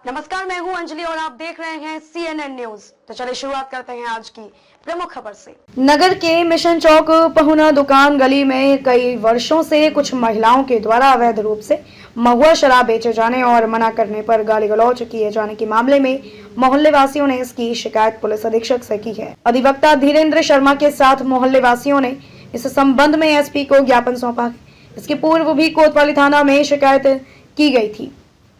नमस्कार, मैं हूं अंजलि और आप देख रहे हैं CNN न्यूज। तो चलिए शुरुआत करते हैं आज की प्रमुख खबर से। नगर के मिशन चौक पहुना दुकान गली में कई वर्षों से कुछ महिलाओं के द्वारा अवैध रूप से महुआ शराब बेचे जाने और मना करने पर गाली गलौज किए जाने के मामले में मोहल्ले वासियों ने इसकी शिकायत पुलिस अधीक्षक से की है। अधिवक्ता धीरेन्द्र शर्मा के साथ मोहल्ले वासियों ने इस संबंध में SP को ज्ञापन सौंपा। इसके पूर्व भी कोतवाली थाना में शिकायत की गई थी,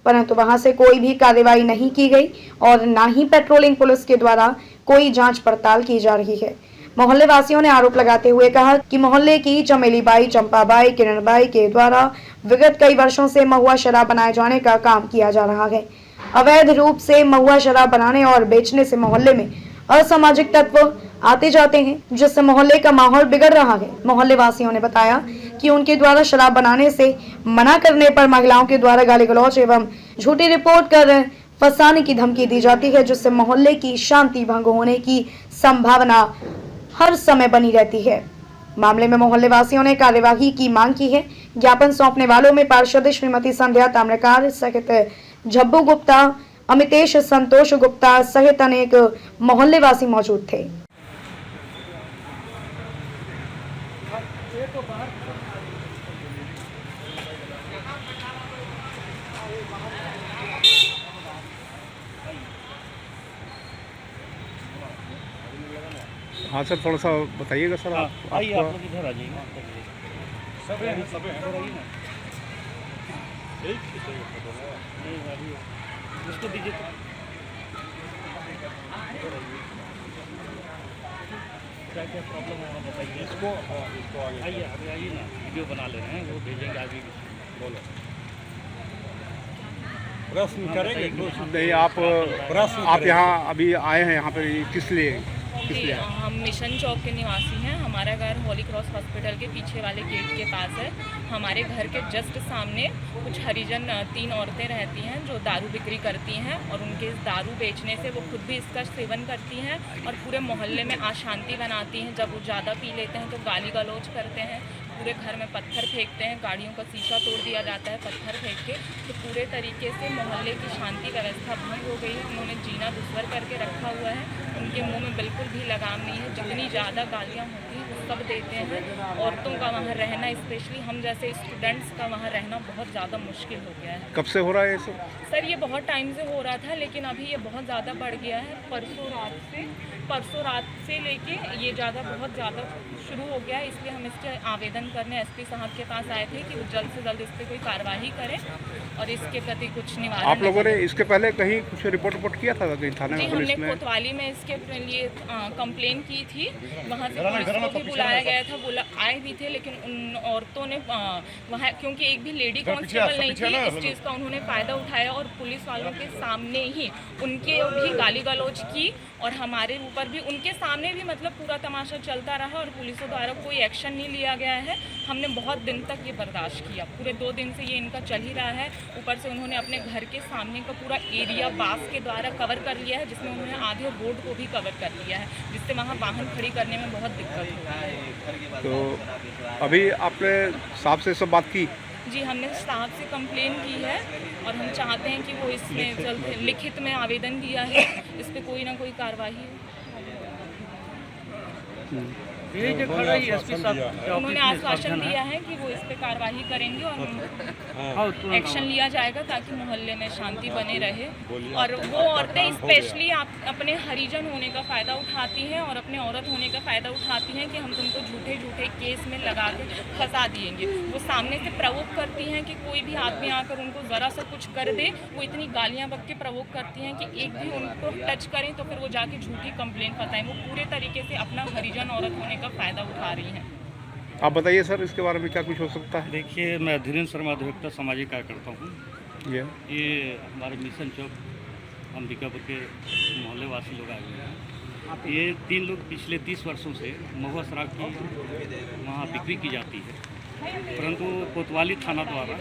परंतु वहां से कोई भी कार्रवाई नहीं की गई और न ही पेट्रोलिंग पुलिस के द्वारा कोई जांच पड़ताल की जा रही है। मोहल्ले वासियों ने आरोप लगाते हुए कहा कि मोहल्ले की चमेली by, Champa by, Kiran by के द्वारा विगत कई वर्षों से महुआ शराब बनाए जाने का काम किया जा रहा है। अवैध रूप से महुआ शराब बनाने और बेचने से मोहल्ले में असामाजिक तत्व आते जाते हैं, जिससे मोहल्ले का माहौल बिगड़ रहा है। मोहल्ले वासियों ने बताया कि उनके द्वारा शराब बनाने से मना करने पर महिलाओं के द्वारा गाली गलौज एवं झूठी रिपोर्ट कर फंसाने की धमकी दी जाती है, जिससे मोहल्ले की शांति भंग होने की संभावना हर समय बनी रहती है। मामले में मोहल्ले वासियों ने कार्यवाही की मांग की है। ज्ञापन सौंपने वालों में पार्षद श्रीमती संध्या ताम्रकार सहित झब्बू गुप्ता, अमितेश संतोष गुप्ता सहित अनेक मोहल्ले वासी मौजूद थे। हाँ सर, थोड़ा सा बताइएगा सर। आइए, आप लोग इधर आ जाइए। सब उसको दीजिए तो क्या क्या प्रॉब्लम होगा बताइए। इसको आइए, अभी आइए ना, वीडियो बना ले रहे हैं, वो भेजेंगे आगे। बोलो, प्रश्न करेंगे। नहीं, आप यहाँ अभी आए हैं यहाँ पे किस लिए? हम मिशन चौक के निवासी हैं। हमारा घर होली क्रॉस हॉस्पिटल के पीछे वाले गेट के पास है। हमारे घर के जस्ट सामने कुछ हरिजन 3 औरतें रहती हैं जो दारू बिक्री करती हैं और उनके इस दारू बेचने से वो खुद भी इसका सेवन करती हैं और पूरे मोहल्ले में अशांति बनाती हैं। जब वो ज़्यादा पी लेते हैं तो गाली गलौज करते हैं, पूरे घर में पत्थर फेंकते हैं, गाड़ियों का शीशा तोड़ दिया जाता है पत्थर फेंक के। तो पूरे तरीके से मोहल्ले की शांति व्यवस्था भंग हो गई है। उन्होंने जीना दुश्वार करके रखा हुआ है। उनके मुंह में बिल्कुल भी लगाम नहीं है। जितनी ज़्यादा गालियाँ होती हैं वो सब देते हैं। औरतों का वहाँ रहना, स्पेशली हम जैसे स्टूडेंट्स का वहाँ रहना बहुत ज़्यादा मुश्किल हो गया है। कब से हो रहा है ये सर ये बहुत टाइम से हो रहा था, लेकिन अभी ये बहुत ज़्यादा बढ़ गया है। परसों रात से लेके ये बहुत ज़्यादा शुरू हो गया है। इसलिए हम इसके आवेदन करने SP साहब के पास आए थे कि वो जल्द से जल्द इस पर कोई कार्रवाई करें और इसके प्रति कुछ निवारण। आप लोगों ने इसके पहले कहीं कुछ रिपोर्ट किया था कहीं थाने में? हमने कोतवाली में इसके लिए कंप्लेन की थी। वहाँ से पुलिस को भी बुलाया गया था, आए भी थे, लेकिन उन औरतों ने वहाँ, क्योंकि एक भी लेडी कांस्टेबल नहीं थी, इस चीज़ का उन्होंने फ़ायदा उठाया और पुलिस वालों के सामने ही उनके भी गाली गलौज की और हमारे ऊपर भी उनके सामने भी, मतलब पूरा तमाशा चलता रहा और पुलिसों द्वारा कोई एक्शन नहीं लिया गया है। हमने बहुत दिन तक ये बर्दाश्त किया, पूरे 2 दिन से ये इनका चल ही रहा है। ऊपर से उन्होंने अपने घर के सामने का पूरा एरिया बांस के द्वारा कवर कर लिया है, जिसमें उन्होंने आधे रोड को भी कवर कर लिया है, जिससे वहाँ वाहन खड़ी करने में बहुत दिक्कत हो रहा है। तो अभी आपने साहब से सब बात की? जी, हमने साहब से कंप्लेन की है और हम चाहते हैं कि वो इसमें जल्द लिखित में आवेदन दिया है, इस पर कोई ना कोई कार्रवाई हो। उन्होंने आश्वासन दिया है कि वो इस पे कार्रवाई करेंगे और एक्शन लिया जाएगा ताकि मोहल्ले में शांति बने रहे। और वो औरतें स्पेशली अपने हरिजन होने का फ़ायदा उठाती हैं और अपने औरत होने का फ़ायदा उठाती हैं कि हम तुमको झूठे केस में लगा के फंसा दिएंगे। वो सामने से प्रवोक करती हैं कि कोई भी आदमी आकर उनको ज़रा सा कुछ कर दे, वो इतनी गालियाँ बक के प्रवोक करती हैं कि एक भी उनको टच करें तो फिर वो जाके झूठी कंप्लेंट फंसाएं। वो पूरे तरीके से अपना हरिजन औरत होने का फ़ायदा उठा रही हैं। आप बताइए सर, इसके बारे में क्या कुछ हो सकता है? देखिए, मैं धीरेन्द्र शर्मा, अधिवक्ता सामाजिक कार्यकर्ता हूँ। ये हमारे मिशन चौक अंबिकापुर के मोहल्ले वासी लोग आए हुए हैं। ये 3 लोग पिछले 30 वर्षों से महुआ शराब की वहाँ बिक्री की जाती है, परंतु कोतवाली थाना द्वारा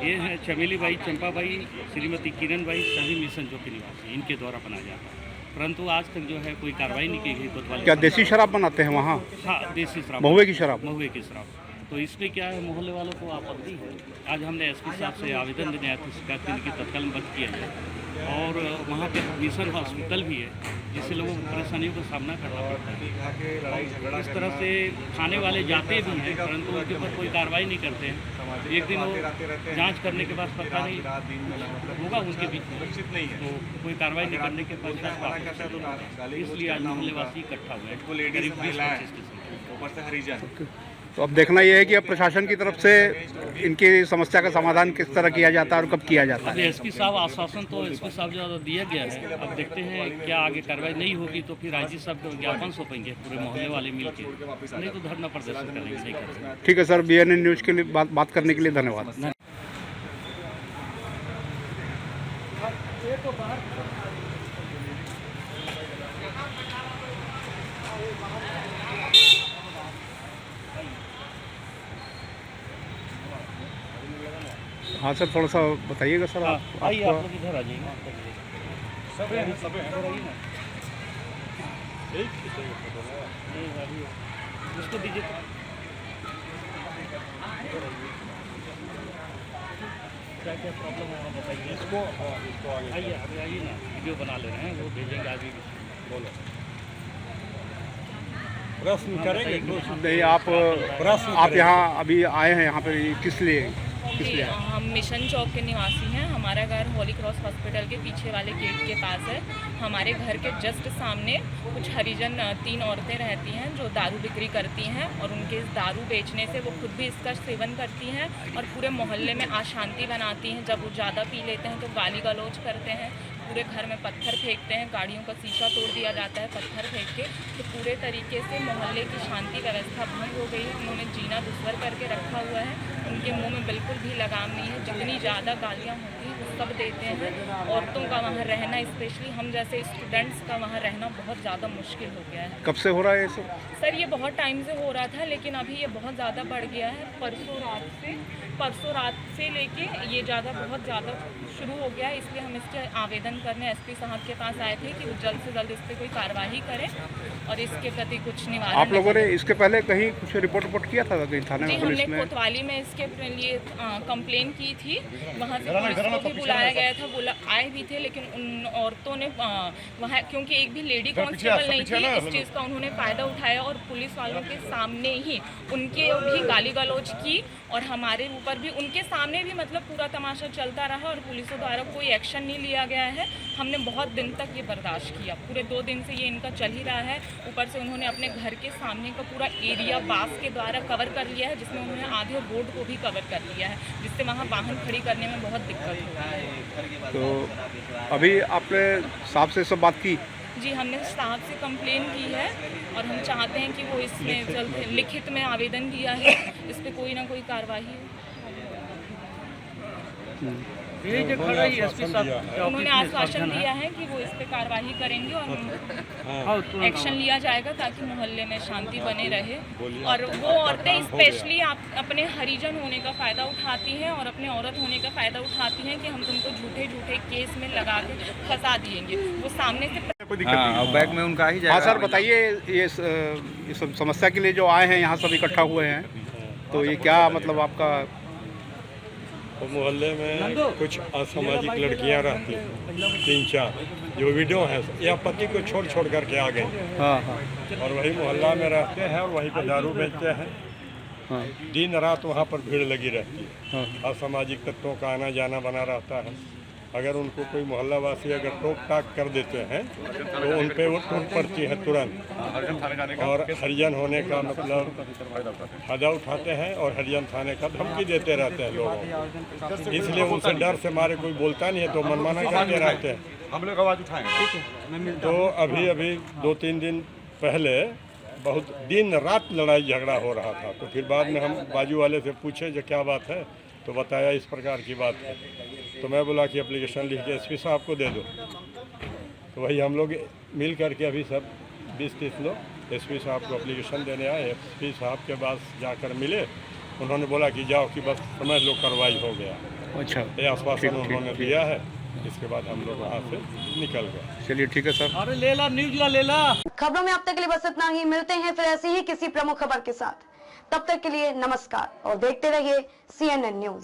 ये है चमेली by, Champa by, Shrimati Kiran by सभी मिशन चौक के निवासी, इनके द्वारा बनाया जाता है। परंतु आज तक जो है कोई कार्रवाई नहीं की गई कोतवाली। क्या देसी शराब बनाते हैं वहाँ? हाँ, देसी शराब, महुए की शराब। महुए की शराब। तो इसमें क्या है, मोहल्ले वालों को आपत्ति है। आज हमने SP साहब से आवेदन देने आए थे, शिकायत करने की तत्काल बंद किया जाए। और वहाँ पे मिशन हॉस्पिटल भी है, जिससे लोगों को परेशानियों का सामना करना पड़ता है। इस तरह से खाने वाले जाते भी हैं, परंतु उनके ऊपर कोई कार्रवाई नहीं करते हैं। एक दिन वो जांच करने के बाद पता नहीं होगा उनके बीच में, तो कोई कार्रवाई नहीं करने के पश्चात इसलिए आज मोहल्लेवासी इकट्ठा हुए हैं, करीब 20-25 की संख्या। तो अब देखना यह है कि अब प्रशासन की तरफ से इनकी समस्या का समाधान किस तरह किया जाता है और कब किया जाता अब है। एसपी साहब आश्वासन तो एसपी साहब जो दिया गया है, अब देखते हैं क्या आगे कार्रवाई नहीं होगी तो फिर आईजी साहब को ज्ञापन सौंपेंगे पूरे मोहल्ले वाले मिलके, नहीं तो धरना प्रदर्शन करेंगे, नहीं करेंगे। ठीक है सर, BNN न्यूज़ के लिए बात करने के लिए धन्यवाद। हाँ सर, थोड़ा सा बताइएगा सर। आइए आप लोग इधर आ जाइए ना, उसको दीजिए तो। क्या क्या प्रॉब्लम होगा बताइए इसको। आइए अभी आइए ना, वीडियो बना ले रहे हैं, वो भेजेंगे आगे। बोलो प्रश्न करेंगे। नहीं, आप यहाँ अभी आए हैं यहाँ पे किस लिए? जी, हम मिशन चौक के निवासी हैं। हमारा घर होली क्रॉस हॉस्पिटल के पीछे वाले गेट के पास है। हमारे घर के जस्ट सामने कुछ हरिजन 3 औरतें रहती हैं जो दारू बिक्री करती हैं, और उनके इस दारू बेचने से वो खुद भी इसका सेवन करती हैं और पूरे मोहल्ले में अशांति बनाती हैं। जब वो ज़्यादा पी लेते हैं तो गाली गलौज करते हैं, पूरे घर में पत्थर फेंकते हैं, गाड़ियों का शीशा तोड़ दिया जाता है पत्थर फेंक के। तो पूरे तरीके से मोहल्ले की शांति व्यवस्था भंग हो गई है। उन्होंने जीना दुश्वार करके रखा हुआ है, उनके मुंह में बिल्कुल भी लगाम नहीं है। जितनी ज़्यादा गालियाँ होती हैं वो सब देते हैं। औरतों का वहाँ रहना, स्पेशली हम जैसे स्टूडेंट्स का वहाँ रहना बहुत ज़्यादा मुश्किल हो गया है। कब से हो रहा है ये सब? सर ये बहुत टाइम से हो रहा था, लेकिन अभी ये बहुत ज़्यादा बढ़ गया है। परसों रात से लेके ये बहुत ज़्यादा शुरू हो गया है। इसलिए हम इसके आवेदन करने एसपी साहब के पास आए थे कि वो जल्द से जल्द इस पर कोई कार्रवाई करें और इसके प्रति कुछ निवारण। आप लोगों ने इसके पहले कहीं कुछ रिपोर्ट किया था कहीं थाने में? हमने कोतवाली में इसके लिए कंप्लेन की थी। वहाँ से पुलिस को भी बुलाया गया था, आए भी थे, लेकिन उन औरतों ने वहाँ, क्योंकि एक भी लेडी कांस्टेबल नहीं थी, इस चीज़ का उन्होंने फ़ायदा उठाया और पुलिस वालों के सामने ही उनके भी गाली गलौज की और हमारे ऊपर भी उनके सामने भी, मतलब पूरा तमाशा चलता रहा और पुलिसों द्वारा कोई एक्शन नहीं लिया गया है। हमने बहुत दिन तक ये बर्दाश्त किया, पूरे 2 दिन से ये इनका चल ही रहा है। ऊपर से उन्होंने अपने घर के सामने का पूरा एरिया बांस के द्वारा कवर कर लिया है, जिसमें उन्होंने आधे रोड को भी कवर कर लिया है, जिससे वहाँ वाहन खड़ी करने में बहुत दिक्कत हो रहा है। तो अभी आपने साहब से सब बात की? जी, हमने साहब से कंप्लेन की है और हम चाहते हैं कि वो इसमें जल्द लिखित में आवेदन दिया है, इस पर कोई ना कोई कार्रवाई हो। उन्होंने आश्वासन दिया है कि वो इस पे कार्रवाई करेंगे और एक्शन लिया जाएगा ताकि मोहल्ले में शांति बने रहे। और वो औरतें स्पेशली अपने हरिजन होने का फ़ायदा उठाती हैं और अपने औरत होने का फ़ायदा उठाती हैं कि हम तुमको झूठे केस में लगा के फंसा दिएंगे। वो सामने से बैग में उनका ही जाएगा। हाँ सर, बताइए ये समस्या के लिए जो आए हैं यहाँ सब इकट्ठा हुए हैं, तो ये क्या मतलब आपका? तो मोहल्ले में कुछ असामाजिक लड़कियां रहती हैं 3-4 जो वीडियो हैं, या पति को छोड़ करके आ गए। हाँ। और वही मोहल्ला में रहते हैं और वहीं पर दारू बेचते हैं। हाँ। दिन रात वहाँ पर भीड़ लगी रहती है। हाँ। असामाजिक तत्वों का आना जाना बना रहता है। अगर उनको कोई मोहल्ला वासी अगर टोक टाक कर देते हैं तो उन पर वो टूट पड़ती है तुरंत, और हरिजन होने का मतलब फ़ायदा उठाते हैं और हरिजन थाने का धमकी देते रहते हैं लोगों को। इसलिए उनसे डर से मारे कोई बोलता नहीं है तो मनमाना करते रहते हैं। हम लोग आवाज़ उठाएंगे। तो अभी 2-3 दिन पहले बहुत दिन रात लड़ाई झगड़ा हो रहा था। तो फिर बाद में हम बाजू वाले से पूछे जो क्या बात है, तो बताया इस प्रकार की बात है। तो मैं बोला कि एप्लीकेशन लिख के एसपी साहब को दे दो। तो वही हम लोग मिल करके अभी सब 20-30 लोग एसपी साहब को एप्लीकेशन देने आए। एसपी साहब के पास जाकर मिले, उन्होंने बोला कि जाओ कि बस समझ लो कार्रवाई हो गया। अच्छा, ये आश्वासन उन्होंने दिया है। इसके बाद हम लोग वहाँ से निकल गए। चलिए ठीक है सर। अरे ले ला न्यूज़ ले ला। खबरों में अब तक के लिए बस इतना ही। मिलते हैं फिर ऐसी ही किसी प्रमुख खबर के साथ। तब तक के लिए नमस्कार और देखते रहिए CNN न्यूज।